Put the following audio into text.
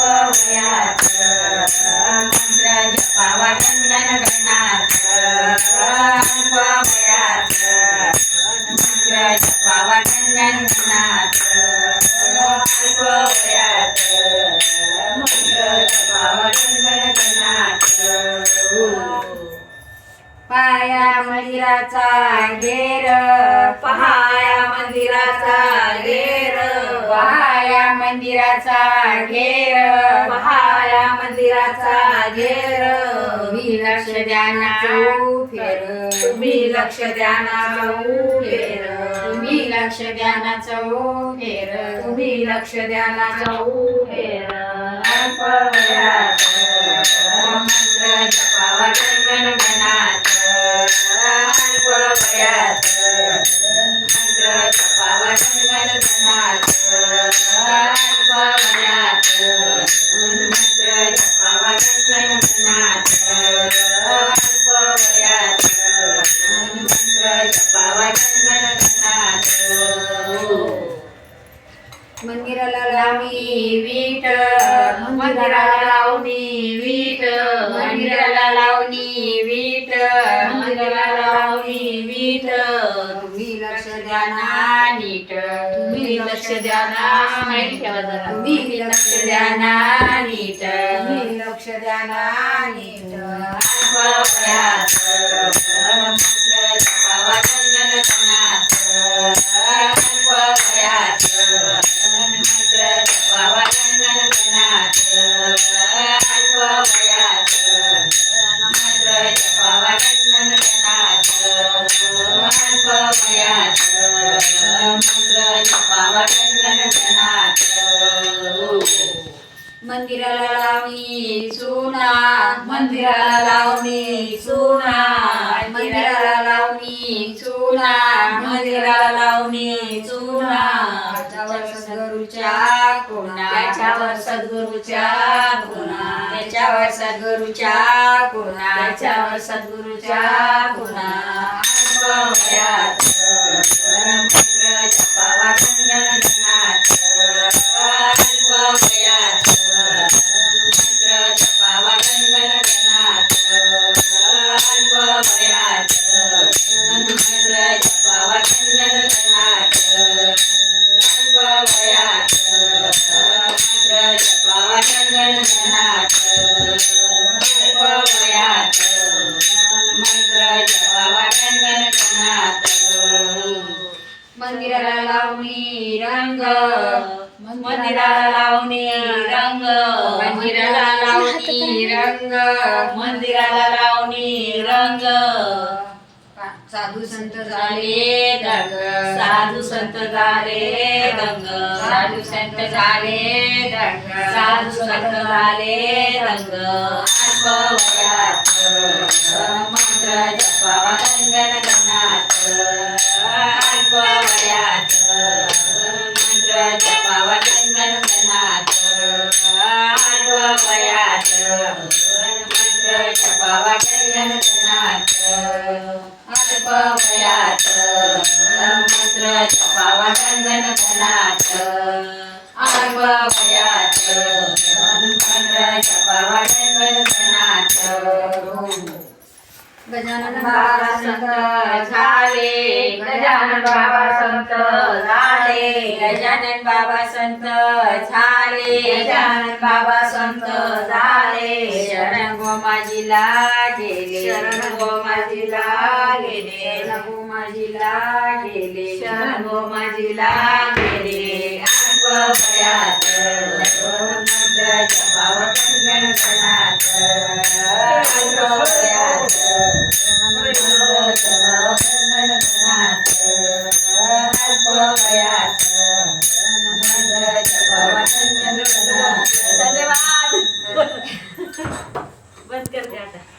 अल्पवयात मंत्र जपावा गणगणात अल्पवयात मंत्र जपावा गणगणात अल्पवयात मंत्र जपावा गणगणात पाया मंदिराचा घेर पहाया मंदिराचा घेर पहाया मंदिराचा घेर पहाया मंदिराचा घेर तुम्ही लक्ष द्या ना चौफेर तुम्ही लक्ष द्या ना चौफेर तुम्ही लक्ष द्या ना चौफेर तुम्ही लक्ष द्या ना चौफेर अल्पवयात मंत्र जपावा गणगणात अल्पवयात मंत्र जपावा गणगणात अल्पवयात मंत्र जपावा गणगणात अल्पवयात मंत्र जपावा गणगणात मंदिराला लावणी वीट मंदिराला लावणी वीट मंदिराला लावणी वीट मंदिराला लावणी वीट तुम्ही लक्ष द्या ना नीट तुम्ही लक्ष द्या ना नीट तुम्ही लक्ष द्या ना नीट तुम्ही लक्ष द्या ना नीट अल्पवयात मंत्र जपावा गणगणात अल्पवयात मंत्र जपावा गणगणात अल्पवयात मंत्र जपावा गणगणात अल्पवयात मंत्र जपावा गणगणात मंदिराला लावणी चुना मंदिराला लावणी चुना मंदिराला लावणी चुना मंदिराला लावणी चुना त्याच्यावर सद्गुरूच्या खुणा त्याच्यावर सद्गुरूच्या खुणा त्याच्यावर सद्गुरूच्या खुणा त्याच्यावर सद्गुरूच्या खुणा अल्पवयात मंत्र जपावा गणगणात अल्पवयात मंत्र जपावा गणगणात अल्पवयात मंत्र जपावा गणगणात अल्पवयात मंत्र जपावा गणगणात अल्पवयात मंत्र जपावा गणगणात मंदिराला लावणी रंग मंदिराला लावणी रंग मंदिराला लावणी रंग मंदिराला लावणी रंग साधू संत झाले दंग साधू संत झाले दंग साधू संत झाले दंग साधू संत झाले दंग अल्पवयात मंत्र जपावा गणगणात अल्पवयात मंत्र जपावा गणगणात अल्पवयात मंत्र जपावा गणगणात अल्पवयात मंत्र जपावा गणगणात अल्पवयात मंत्र जपावा गणगणात गजानन बाबा संत झाले गजानन बाबा संत झाले गजानन बाबा संत झाले गजानन बाबा संत झाले शरण गोमाजीला गेले शरण गोमाजीला गेले गोमाजीला गेले शरण गोमाजीला गेले अल्पवयात मंत्र जपावा गणगणात अल्पवयात मंत्र जपावा गणगणात अल्पवयात मंत्र जपावा गणगणात. धन्यवाद. बंद कर दे आता.